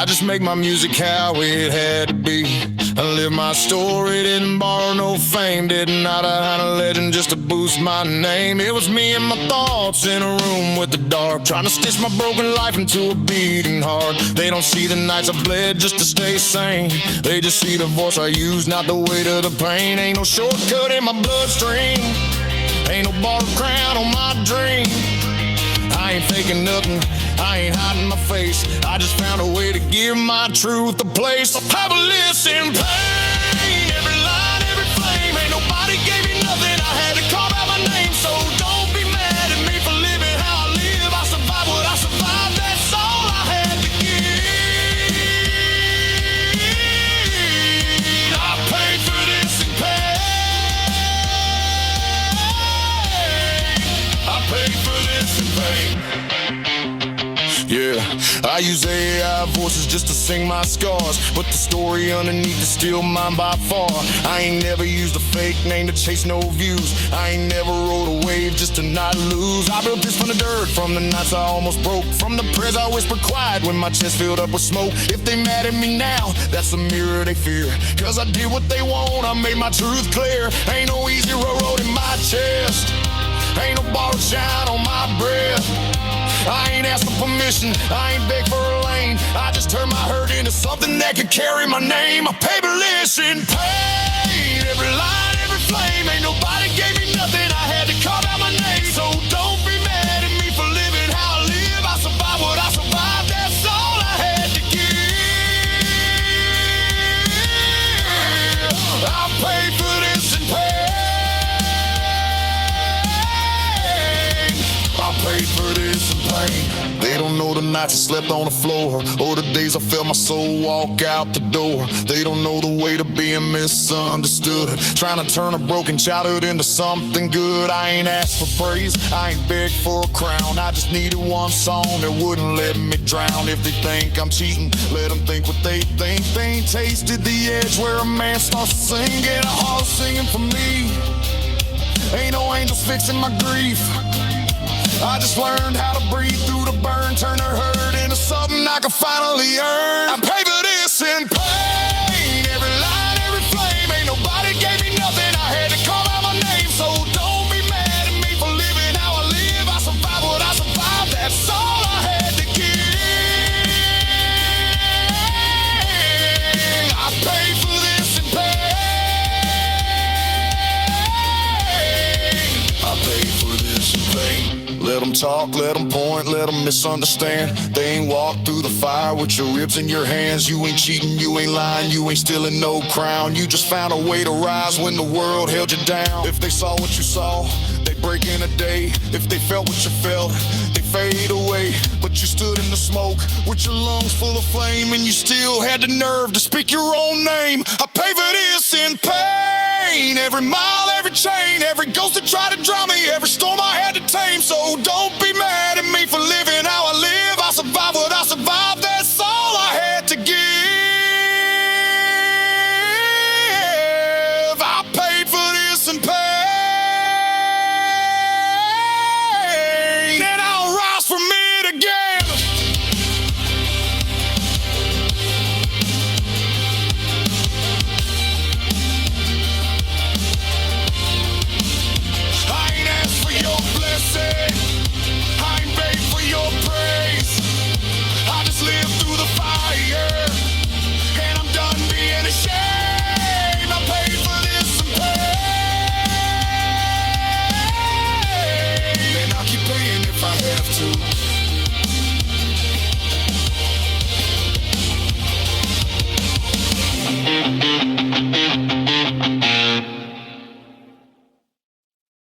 just make my music how it had to be. I live my story, didn't borrow no fame, didn't hide behind a legend just to boost my name. It was me and my thoughts in a room with the dark, trying to stitch my broken life into a beating heart. They don't see the nights I bled just to stay sane. They just see the voice I use, not the weight of the pain. Ain't no shortcut in my bloodstream, ain't no borrowed crown on my dream. I ain't faking nothing, I ain't hiding my face. I just found a way to give my truth a place. Powerless in pain, every line, every flame. Ain't nobody gave me nothing, I had to carve out my name. So don't be mad at me for living how I live. I survived what I survived, that's all I had to give. I paid for this in pain. I paid for this in pain. Yeah, I use AI voices just to sing my scars, but the story underneath is still mine by far. I ain't never used a fake name to chase no views. I ain't never rode a wave just to not lose. I built this from the dirt, from the nights I almost broke, from the prayers I whispered quiet when my chest filled up with smoke. If they mad at me now, that's a mirror they fear, cause I did what they want, I made my truth clear. Ain't no easy road in my chest, ain't no borrowed shine on my breath. I ain't asked for permission, I ain't begged for a lane. I just turned my hurt into something that could carry my name. A paperless in pain, every line, every flame. Ain't nobody gave me nothing, I had to carve out my name. So don't be mad at me for living how I live. I survived what I survived, that's all I had to give. I paid for this in pain. I paid for this in pain. They don't know the nights I slept on the floor, or the days I felt my soul walk out the door. They don't know the weight of being misunderstood, trying to turn a broken childhood into something good. I ain't asked for praise, I ain't begged for a crown. I just needed one song that wouldn't let me drown. If they think I'm cheating, let them think what they think. They ain't tasted the edge where a man starts to sing, get a heart singing for me. Ain't no angels fixing my grief, I just learned how to breathe through the burn, turn the hurt into something I can finally earn. I pay for this in pain, every line, every flame. Ain't nobody gave me nothing, I had to call out my name. So don't be mad at me for living how I live. I survived what I survived, that's all I had to give. I paid for this in pain. I paid for this in pain. Let them talk, let them point, let them misunderstand. They ain't walked through the fire with your ribs in your hands. You ain't cheating, you ain't lying, you ain't stealing no crown. You just found a way to rise when the world held you down. If they saw what you saw, they break in a day. If they felt what you felt, they fade away. But you stood in the smoke with your lungs full of flame, and you still had the nerve to speak your own name. I pay for this in pain, every mile, every chain, every ghost that tried to drown me, every storm I had to tame. So don't be mad at me for living how I live. I survived what I survived.